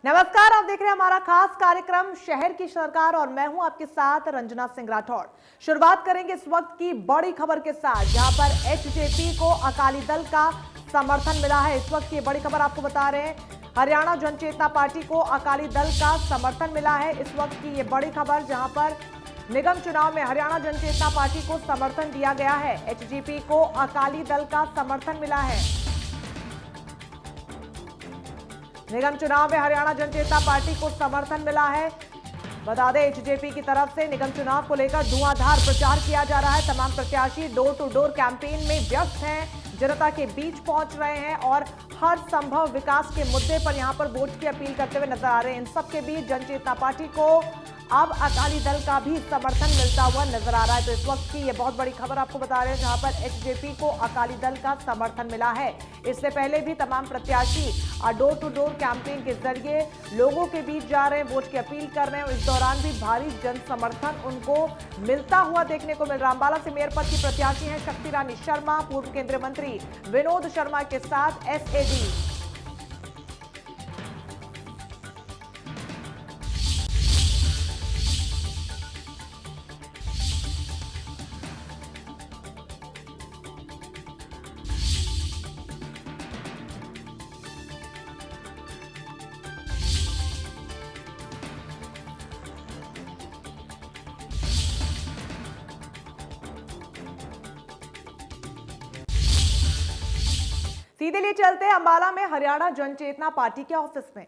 नमस्कार, आप देख रहे हैं हमारा खास कार्यक्रम शहर की सरकार और मैं हूं आपके साथ रंजना सिंह राठौड़। शुरुआत करेंगे इस वक्त की बड़ी खबर के साथ, जहां पर एचजेपी को अकाली दल का समर्थन मिला है। इस वक्त की बड़ी खबर आपको बता रहे हैं, हरियाणा जन चेतना पार्टी को अकाली दल का समर्थन मिला है। इस वक्त की ये बड़ी खबर, जहां पर निगम चुनाव में हरियाणा जन चेतना पार्टी को समर्थन दिया गया है। एचजेपी को अकाली दल का समर्थन मिला है। निगम चुनाव में हरियाणा जन चेतना पार्टी को समर्थन मिला है। बता दें, एचजेपी की तरफ से निगम चुनाव को लेकर धुआंधार प्रचार किया जा रहा है। तमाम प्रत्याशी डोर टू डोर कैंपेन में व्यस्त हैं, जनता के बीच पहुंच रहे हैं और हर संभव विकास के मुद्दे पर यहां पर वोट की अपील करते हुए नजर आ रहे हैं। इन सबके बीच जन चेतना पार्टी को अब अकाली दल का भी समर्थन मिलता हुआ नजर आ रहा है। तो इस वक्त की ये बहुत बड़ी खबर आपको बता रहे हैं, जहां पर एचजेपी को अकाली दल का समर्थन मिला है। इससे पहले भी तमाम प्रत्याशी डोर टू डोर कैंपेन के जरिए लोगों के बीच जा रहे हैं, वोट की अपील कर रहे हैं और इस दौरान भी भारी जन समर्थन उनको मिलता हुआ देखने को मिल रहा है। अंबाला से मेयर पद की प्रत्याशी हैं शक्ति रानी शर्मा, पूर्व केंद्रीय मंत्री विनोद शर्मा के साथ एसएडी। सीधे लिए चलते हैं अंबाला में हरियाणा जन चेतना पार्टी के ऑफिस में।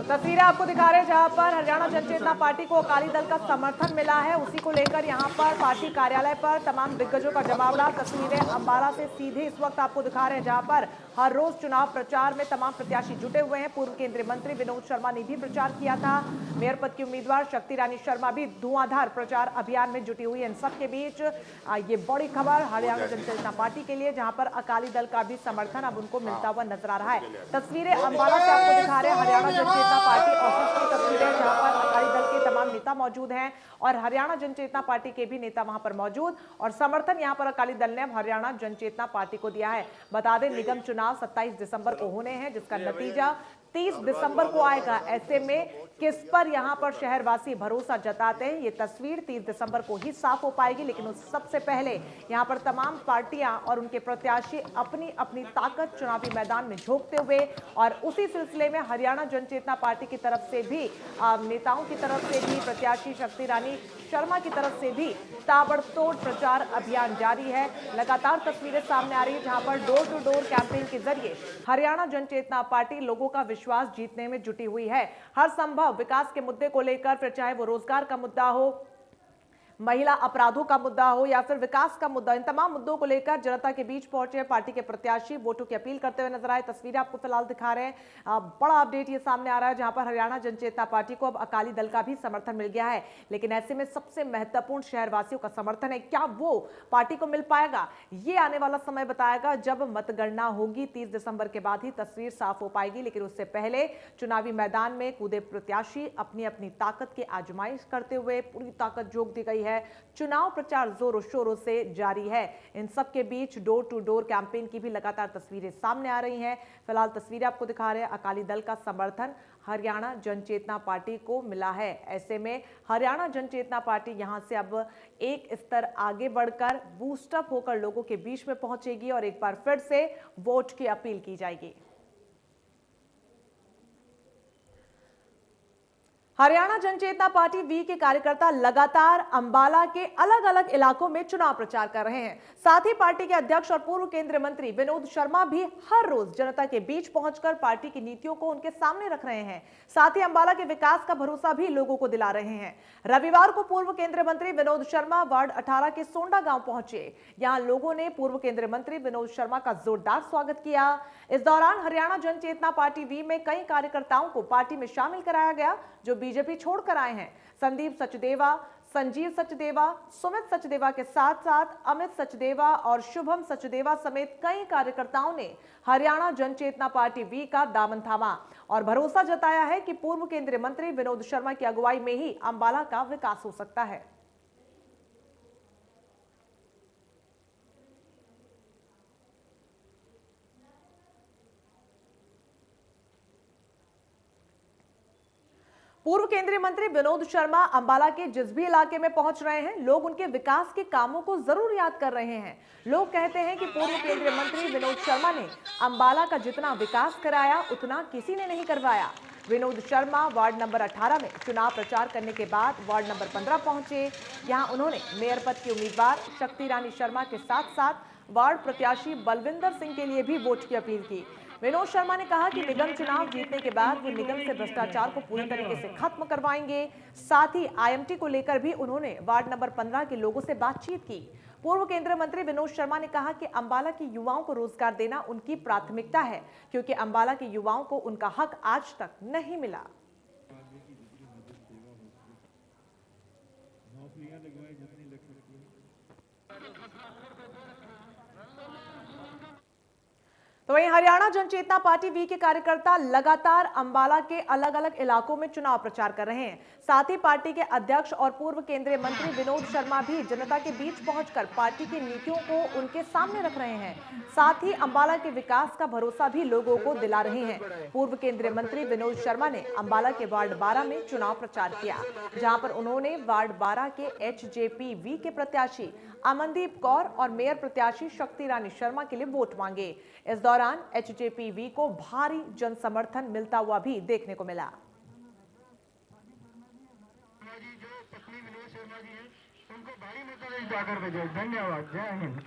तस्वीरें आपको दिखा रहे हैं, जहां पर हरियाणा जन चेतना पार्टी को अकाली दल का समर्थन मिला है। उसी को लेकर यहां पर पार्टी कार्यालय पर तमाम दिग्गजों का जमावड़ा। तस्वीरें अंबाला से सीधे इस वक्त आपको दिखा रहे हैं, जहां पर हर रोज चुनाव प्रचार में तमाम प्रत्याशी जुटे हुए हैं। पूर्व केंद्रीय मंत्री विनोद शर्मा ने भी प्रचार किया था। मेयर पद की उम्मीदवार शक्ति रानी शर्मा भी धुआंधार प्रचार अभियान में जुटी हुई है। इन सबके बीच ये बड़ी खबर हरियाणा जन चेतना पार्टी के लिए, जहां पर अकाली दल का भी समर्थन अब उनको मिलता हुआ नजर आ रहा है। तस्वीरें अंबाला से आपको दिखा रहे हैं, हरियाणा जन चेतना पार्टी ऑफिस की तस्वीरें, जहां पर अकाली दल के तमाम नेता मौजूद हैं और हरियाणा जन चेतना पार्टी के भी नेता वहां पर मौजूद, और समर्थन यहां पर अकाली दल ने अब हरियाणा जन चेतना पार्टी को दिया है। बता दें, निगम चुनाव 27 दिसंबर को होने हैं, जिसका नतीजा 30 दिसंबर को आएगा। ऐसे में किस पर यहां पर शहरवासी भरोसा जताते हैं, ये तस्वीर 30 दिसंबर को ही साफ हो पाएगी। लेकिन उस सबसे पहले यहां पर तमाम पार्टियां और उनके प्रत्याशी अपनी अपनी ताकत चुनावी मैदान में झोंकते हुए, और उसी सिलसिले में हरियाणा जन चेतना पार्टी की तरफ से भी नेताओं की तरफ से भी, प्रत्याशी शक्ति रानी शर्मा की तरफ से भी ताबड़तोड़ प्रचार अभियान जारी है। लगातार तस्वीरें सामने आ रही है, जहां पर डोर टू डोर कैंपेन के जरिए हरियाणा जन चेतना पार्टी लोगों का विश्वास जीतने में जुटी हुई है। हर संभव विकास के मुद्दे को लेकर, फिर चाहे वो रोजगार का मुद्दा हो, महिला अपराधों का मुद्दा हो या फिर विकास का मुद्दा, इन तमाम मुद्दों को लेकर जनता के बीच पहुंचे पार्टी के प्रत्याशी वोटों की अपील करते हुए नजर आए। तस्वीरें आपको फिलहाल दिखा रहे हैं। बड़ा अपडेट ये सामने आ रहा है, जहां पर हरियाणा जन चेतना पार्टी को अब अकाली दल का भी समर्थन मिल गया है। लेकिन ऐसे में सबसे महत्वपूर्ण शहरवासियों का समर्थन है, क्या वो पार्टी को मिल पाएगा? ये आने वाला समय बताएगा। जब मतगणना होगी 30 दिसंबर के बाद ही तस्वीर साफ हो पाएगी। लेकिन उससे पहले चुनावी मैदान में कूदे प्रत्याशी अपनी अपनी ताकत की आजमाइश करते हुए पूरी ताकत झोंक दी गई है। चुनाव प्रचार जोरों शोरों से जारी है। इन सब के बीच डोर टू डोर कैंपेन की भी लगातार तस्वीरें सामने आ रही हैं। फिलहाल तस्वीरें आपको दिखा रहे हैं, अकाली दल का समर्थन हरियाणा जन चेतना पार्टी को मिला है। ऐसे में हरियाणा जन चेतना पार्टी यहां से अब एक स्तर आगे बढ़कर बूस्टअप होकर लोगों के बीच में पहुंचेगी और एक बार फिर से वोट की अपील की जाएगी। हरियाणा जन चेतना पार्टी वी के कार्यकर्ता लगातार अंबाला के अलग अलग इलाकों में चुनाव प्रचार कर रहे हैं। साथ ही पार्टी के अध्यक्ष और पूर्व केंद्रीय मंत्री विनोद शर्मा भी हर रोज जनता के बीच पहुंचकर पार्टी की नीतियों को उनके सामने रख रहे हैं। साथ ही अंबाला के विकास का भरोसा भी लोगों को दिला रहे हैं। रविवार को पूर्व केंद्रीय मंत्री विनोद शर्मा वार्ड 18 के सोंडा गांव पहुंचे। यहां लोगों ने पूर्व केंद्रीय मंत्री विनोद शर्मा का जोरदार स्वागत किया। इस दौरान हरियाणा जन चेतना पार्टी वी में कई कार्यकर्ताओं को पार्टी में शामिल कराया गया, जो बीजेपी छोड़कर आए हैं। संदीप सचदेवा, संजीव सचदेवा, सुमित सचदेवा के साथ साथ अमित सचदेवा और शुभम सचदेवा समेत कई कार्यकर्ताओं ने हरियाणा जन चेतना पार्टी वी का दामन थामा और भरोसा जताया है कि पूर्व केंद्रीय मंत्री विनोद शर्मा की अगुवाई में ही अंबाला का विकास हो सकता है। पूर्व केंद्रीय मंत्री विनोद शर्मा अंबाला के जिस भी इलाके में पहुंच रहे हैं, लोग उनके विकास के कामों को जरूर याद कर रहे हैं। लोग कहते हैं कि पूर्व केंद्रीय मंत्री विनोद शर्मा ने अंबाला का जितना विकास कराया उतना किसी ने नहीं करवाया। विनोद शर्मा वार्ड नंबर 18 में चुनाव प्रचार करने के बाद वार्ड नंबर 15 पहुंचे। यहां उन्होंने मेयर पद की उम्मीदवार शक्ति रानी शर्मा के साथ साथ वार्ड प्रत्याशी बलविंदर सिंह के लिए भी वोट की अपील की। विनोद शर्मा ने कहा कि निगम चुनाव जीतने के बाद वो निगम से भ्रष्टाचार को पूरी तरीके से खत्म करवाएंगे। साथ ही आईएमटी को लेकर भी उन्होंने वार्ड नंबर 15 के लोगों से बातचीत की। पूर्व केंद्रीय मंत्री विनोद शर्मा ने कहा कि अंबाला के युवाओं को रोजगार देना उनकी प्राथमिकता है, क्योंकि अंबाला के युवाओं को उनका हक आज तक नहीं मिला। तो वहीं हरियाणा जनचेतना पार्टी वी के कार्यकर्ता लगातार अंबाला के अलग अलग इलाकों में चुनाव प्रचार कर रहे हैं। साथ ही पार्टी के अध्यक्ष और पूर्व केंद्रीय मंत्री विनोद शर्मा भी जनता के बीच पहुंचकर पार्टी की नीतियों को उनके सामने रख रहे हैं। साथ ही अंबाला के विकास का भरोसा भी लोगों को दिला रहे हैं। पूर्व केंद्रीय मंत्री विनोद शर्मा ने अंबाला के वार्ड 12 में चुनाव प्रचार किया, जहां पर उन्होंने वार्ड 12 के HJPV के प्रत्याशी अमनदीप कौर और मेयर प्रत्याशी शक्ति रानी शर्मा के लिए वोट मांगे। इस दौरान HJPV को भारी जन समर्थन मिलता हुआ भी देखने को मिला। धन्यवाद। जय हिंद।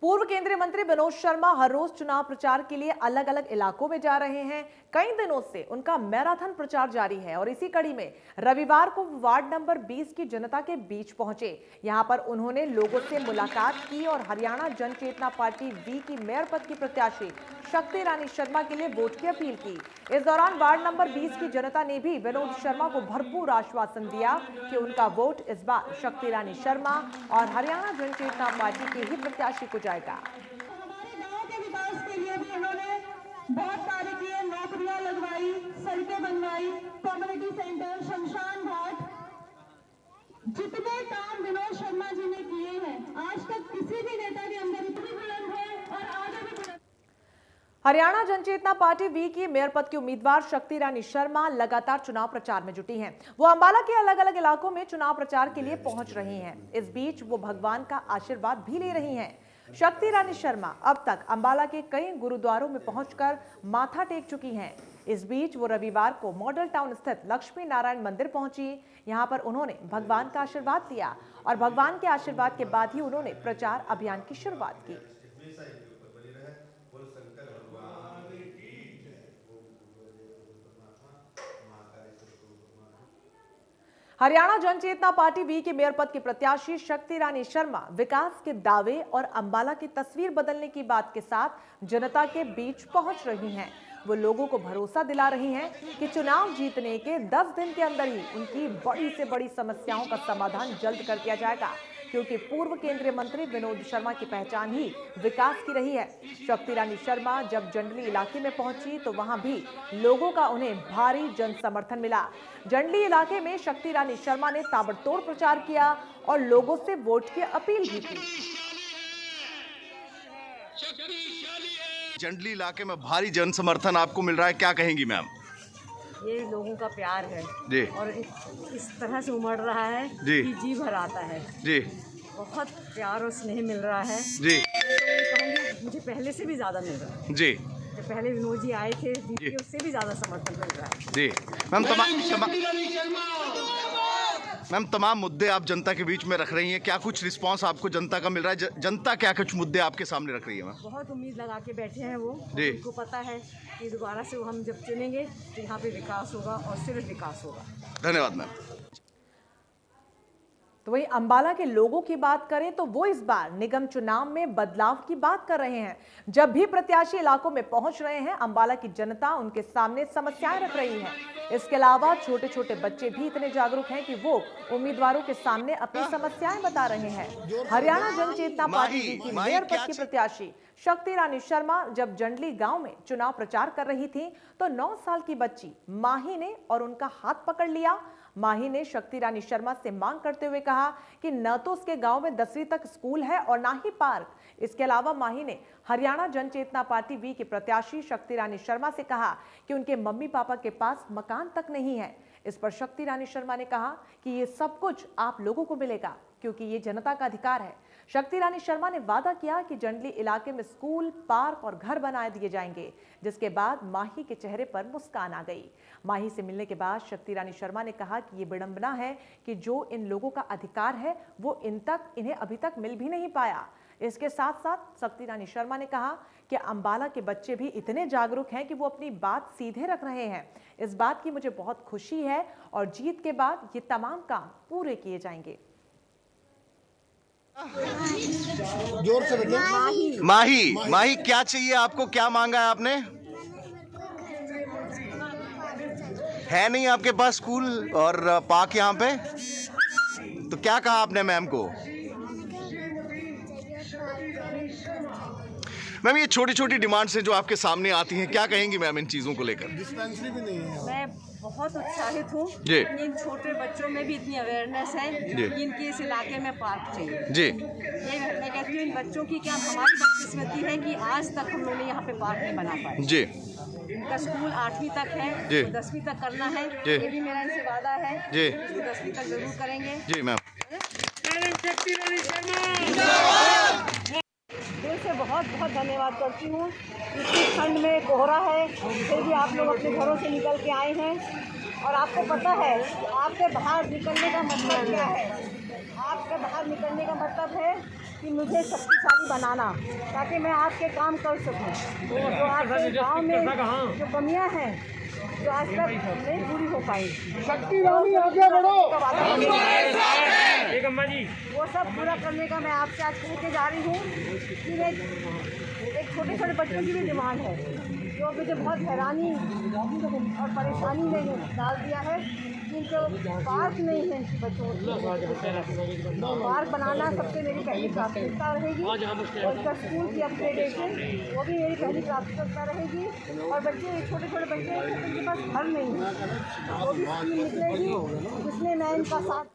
पूर्व केंद्रीय मंत्री विनोद शर्मा हर रोज चुनाव प्रचार के लिए अलग अलग इलाकों में जा रहे हैं। कई दिनों से उनका मैराथन प्रचार जारी है और इसी कड़ी में रविवार को वार्ड नंबर 20 की जनता के बीच पहुंचे। यहां पर उन्होंने लोगों से मुलाकात की और हरियाणा जनचेतना पार्टी वी की मेयर पद की प्रत्याशी शक्ति रानी शर्मा के लिए वोट की अपील की। इस दौरान वार्ड नंबर 20 की जनता ने भी विनोद शर्मा को भरपूर आश्वासन दिया कि उनका वोट इस बार शक्ति रानी शर्मा और हरियाणा जनचेतना पार्टी के ही प्रत्याशी को जाएगा। हमारे गांव के विकास के लिए भी उन्होंने बहुत कार्य किए, नौकरियां लगवाई, सड़कें बनवाई, कम्युनिटी सेंटर, शमशान घाट, जितने काम विनोद शर्मा जी ने किए हैं आज तक किसी भी नेता के अंदर इतनी बुलंद है और आगे भी बुलंद। हरियाणा जनचेतना पार्टी वी की मेयर पद की उम्मीदवार शक्ति रानी शर्मा लगातार चुनाव प्रचार में जुटी हैं। वो अंबाला के अलग अलग इलाकों में चुनाव प्रचार के लिए पहुंच रही हैं। इस बीच वो भगवान का आशीर्वाद भी ले रही हैं। शक्ति रानी शर्मा अब तक अंबाला के कई गुरुद्वारों में पहुंचकर माथा टेक चुकी हैं। इस बीच वो रविवार को मॉडल टाउन स्थित लक्ष्मी नारायण मंदिर पहुंची। यहां पर उन्होंने भगवान का आशीर्वाद लिया और भगवान के आशीर्वाद के बाद ही उन्होंने प्रचार अभियान की शुरुआत की। हरियाणा जनचेतना पार्टी वी के मेयर पद की प्रत्याशी शक्ति रानी शर्मा विकास के दावे और अंबाला की तस्वीर बदलने की बात के साथ जनता के बीच पहुंच रही हैं। वो लोगों को भरोसा दिला रही हैं कि चुनाव जीतने के 10 दिन के अंदर ही उनकी बड़ी से बड़ी समस्याओं का समाधान जल्द कर दिया जाएगा, क्योंकि पूर्व केंद्रीय मंत्री विनोद शर्मा की पहचान ही विकास की रही है। शक्ति रानी शर्मा जब जंडली इलाके में पहुंची तो वहां भी लोगों का उन्हें भारी जन समर्थन मिला। जंडली इलाके में शक्ति रानी शर्मा ने ताबड़तोड़ प्रचार किया और लोगों से वोट की अपील भी की। जंडली इलाके में भारी जन समर्थन आपको मिल रहा है, क्या कहेंगी मैम? ये लोगों का प्यार है जी, और इस तरह से उमड़ रहा है जी, कि जी भर आता है जी, बहुत प्यार और स्नेह मिल रहा है जी। मैं कहूँगी मुझे पहले से भी ज़्यादा मिल रहा है। जी, जब पहले विनोद जी आए थे दीदी उससे भी ज़्यादा समर्थन मिल रहा है। जी मैम, तमाम मुद्दे आप जनता के बीच में रख रही हैं, क्या कुछ रिस्पांस आपको जनता का मिल रहा है? जनता क्या कुछ मुद्दे आपके सामने रख रही है मैम? बहुत उम्मीद लगा के बैठे हैं वो, जी। उनको पता है कि दोबारा से हम जब चुनेंगे तो यहाँ पे विकास होगा और सिर्फ विकास होगा। धन्यवाद मैम। तो वहीं अंबाला के लोगों की बात करें तो वो इस बार निगम चुनाव में बदलाव की बात कर रहे हैं। जब भी प्रत्याशी इलाकों में पहुंच रहे हैं, अंबाला की जनता उनके सामने समस्याएं रख रही है। इसके अलावा छोटे छोटे बच्चे भी इतने जागरूक हैं कि वो उम्मीदवारों के सामने अपनी समस्याएं बता रहे हैं। हरियाणा जनचेतना पार्टी की मेयर पद की प्रत्याशी शक्ति रानी शर्मा जब जंडली गांव में चुनाव प्रचार कर रही थी तो 9 साल की बच्ची माही ने और उनका हाथ पकड़ लिया। माही ने शक्ति रानी शर्मा से मांग करते हुए कहा कि न तो उसके गांव में 10वीं तक स्कूल है और ना ही पार्क। इसके अलावा माही ने हरियाणा जन चेतना पार्टी वी की प्रत्याशी शक्ति रानी शर्मा से कहा कि उनके मम्मी पापा के पास मकान तक नहीं है। इस पर शक्ति रानी शर्मा ने कहा कि ये सब कुछ आप लोगों को मिलेगा क्योंकि ये जनता का अधिकार है। शक्ति रानी शर्मा ने वादा किया कि जंडली इलाके में स्कूल, पार्क और घर बना दिए जाएंगे, जिसके बाद माही के चेहरे पर मुस्कान आ गई। माही से मिलने के बाद शक्ति रानी शर्मा ने कहा कि ये विडंबना है कि जो इन लोगों का अधिकार है वो इन्हें अभी तक मिल भी नहीं पाया। इसके साथ साथ शक्ति रानी शर्मा ने कहा कि अंबाला के बच्चे भी इतने जागरूक हैं कि वो अपनी बात सीधे रख रहे हैं। इस बात की मुझे बहुत खुशी है और जीत के बाद ये तमाम काम पूरे किए जाएंगे। जोर से बोलिए। माही क्या चाहिए आपको, क्या मांगा है आपने? है नहीं आपके पास स्कूल और पार्क यहाँ पे, तो क्या कहा आपने मैम को? मैम ये छोटी छोटी डिमांड्स हैं जो आपके सामने आती हैं, क्या कहेंगी मैम इन चीज़ों को लेकर? डिस्पेंसरी भी नहीं है। मैं बहुत उत्साहित हूँ। जी। इन छोटे बच्चों में भी इतनी अवेयरनेस है जी। कि इनके इस इलाके में पार्क चाहिए। जी। ये मैं कहती हूँ इन बच्चों की क्या हमारी बदकिस्मती है कि आज तक हम लोगों ने यहाँ पे पार्क नहीं बना पाए। जी। इनका स्कूल 8वीं तक है, जी। 10वीं तक करना है। जी। ये भी मेरा इनसे वादा है। जी। 10वीं तक जरूर करेंगे। जी मैम। दिल से बहुत बहुत धन्यवाद करती हूँ। इतनी ठंड में कोहरा है फिर भी आप लोग अपने घरों से निकल के आए हैं और आपको पता है आपके बाहर निकलने का मतलब क्या है। आपके बाहर निकलने का मतलब है कि मुझे शक्तिशाली बनाना ताकि मैं आपके काम कर सकूं। जो आपके गांव में जो कमियां हैं जो आज तक नहीं पूरी हो पाई, शक्ति रानी आगे बढ़ो। वो सब पूरा करने का मैं आपसे आज कह के जा रही हूँ कि एक छोटे छोटे बच्चों की भी डिमांड है जो मुझे बहुत हैरानी और परेशानी में डाल दिया है। इनके पार्क नहीं है, इनके बच्चों को पार्क बनाना सबसे मेरी पहली प्राथमिकता रहेगी और इसका स्कूल की अपग्रेडेशन वो भी मेरी पहली प्राथमिकता रहेगी। और बच्चे छोटे छोटे बच्चे उनके पास घर नहीं है, वो भी स्कीम निकलेगी जिसमें मैं इनका साथ।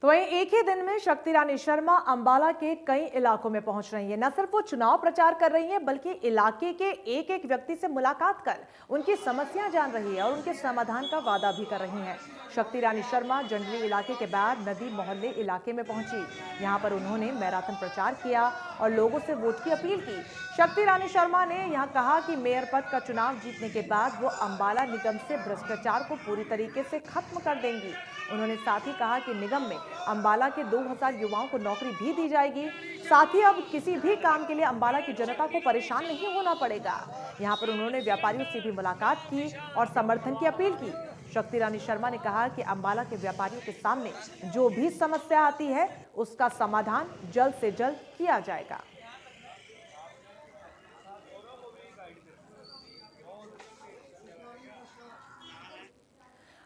तो वहीं एक ही दिन में शक्ति रानी शर्मा अंबाला के कई इलाकों में पहुंच रही हैं। न सिर्फ वो चुनाव प्रचार कर रही हैं बल्कि इलाके के एक एक व्यक्ति से मुलाकात कर उनकी समस्या जान रही है और उनके समाधान का वादा भी कर रही हैं। शक्ति रानी शर्मा जंडली इलाके के बाद नदी मोहल्ले इलाके में पहुंची। यहां पर उन्होंने मैराथन प्रचार किया और लोगों से वोट की अपील की। शक्ति रानी शर्मा ने यहां कहा कि मेयर पद का चुनाव जीतने के बाद वो अंबाला निगम से भ्रष्टाचार को पूरी तरीके से खत्म कर देंगी। उन्होंने साथ ही कहा कि निगम में अंबाला के 2000 युवाओं को नौकरी भी दी जाएगी। साथ ही अब किसी भी काम के लिए अंबाला की जनता को परेशान नहीं होना पड़ेगा। यहाँ पर उन्होंने व्यापारियों से भी मुलाकात की और समर्थन की अपील की। शक्ति रानी शर्मा ने कहा कि अंबाला के व्यापारियों के सामने जो भी समस्या आती है उसका समाधान जल्द से जल्द किया जाएगा।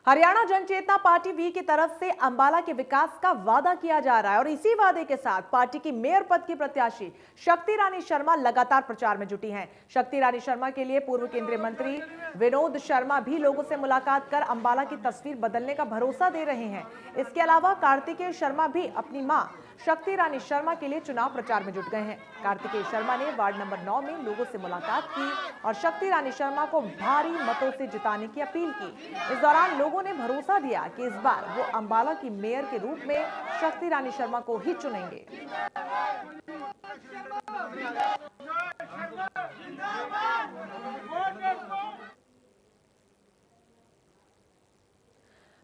हरियाणा जन चेतना पार्टी वी की तरफ से अंबाला के विकास का वादा किया जा रहा है और इसी वादे के साथ पार्टी की मेयर पद की प्रत्याशी शक्ति रानी शर्मा लगातार प्रचार में जुटी हैं। शक्ति रानी शर्मा के लिए पूर्व केंद्रीय मंत्री विनोद शर्मा भी लोगों से मुलाकात कर अंबाला की तस्वीर बदलने का भरोसा दे रहे हैं। इसके अलावा कार्तिकेय शर्मा भी अपनी मां शक्ति रानी शर्मा के लिए चुनाव प्रचार में जुट गए हैं। कार्तिकेय शर्मा ने वार्ड नंबर 9 में लोगों से मुलाकात की और शक्ति रानी शर्मा को भारी मतों से जिताने की अपील की। इस दौरान लोगों ने भरोसा दिया कि इस बार वो अंबाला की मेयर के रूप में शक्ति रानी शर्मा को ही चुनेंगे।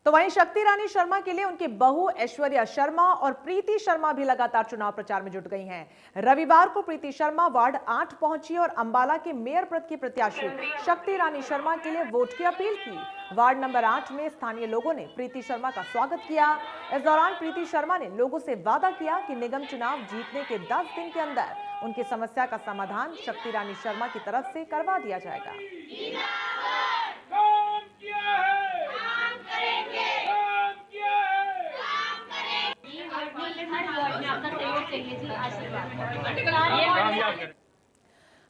तो वहीं शक्ति रानी शर्मा के लिए उनकी बहू ऐश्वर्या शर्मा और प्रीति शर्मा भी लगातार चुनाव प्रचार में जुट गई हैं। रविवार को प्रीति शर्मा वार्ड 8 पहुंची और अंबाला के मेयर पद की प्रत्याशी शक्ति रानी शर्मा के लिए वोट की अपील की। वार्ड नंबर 8 में स्थानीय लोगों ने प्रीति शर्मा का स्वागत किया। इस दौरान प्रीति शर्मा ने लोगों से वादा किया कि निगम चुनाव जीतने के 10 दिन के अंदर उनकी समस्या का समाधान शक्ति रानी शर्मा की तरफ से करवा दिया जाएगा।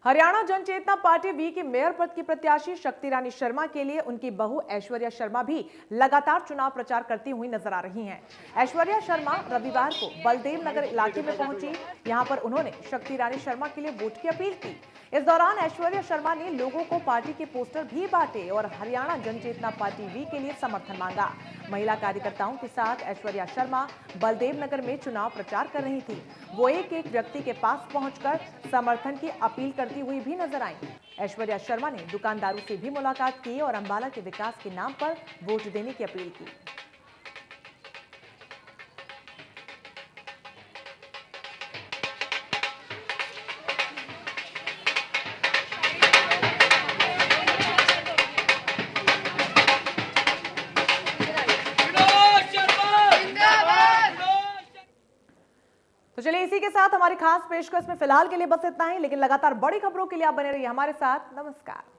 हरियाणा जनचेतना पार्टी वी की मेयर पद की प्रत्याशी शक्ति रानी शर्मा के लिए उनकी बहू ऐश्वर्या शर्मा भी लगातार चुनाव प्रचार करती हुई नजर आ रही हैं। ऐश्वर्या शर्मा रविवार को बलदेव नगर इलाके में पहुंची। यहां पर उन्होंने शक्ति रानी शर्मा के लिए वोट की अपील की। इस दौरान ऐश्वर्या शर्मा ने लोगों को पार्टी के पोस्टर भी बांटे और हरियाणा जनचेतना पार्टी वी के लिए समर्थन मांगा। महिला कार्यकर्ताओं के साथ ऐश्वर्या शर्मा बलदेव नगर में चुनाव प्रचार कर रही थी। वो एक एक व्यक्ति के पास पहुंचकर समर्थन की अपील करती हुई भी नजर आई। ऐश्वर्या शर्मा ने दुकानदारों से भी मुलाकात की और अंबाला के विकास के नाम पर वोट देने की अपील की। तो चलिए इसी के साथ हमारी खास पेशकश में फिलहाल के लिए बस इतना ही, लेकिन लगातार बड़ी खबरों के लिए आप बने रहिए हमारे साथ। नमस्कार।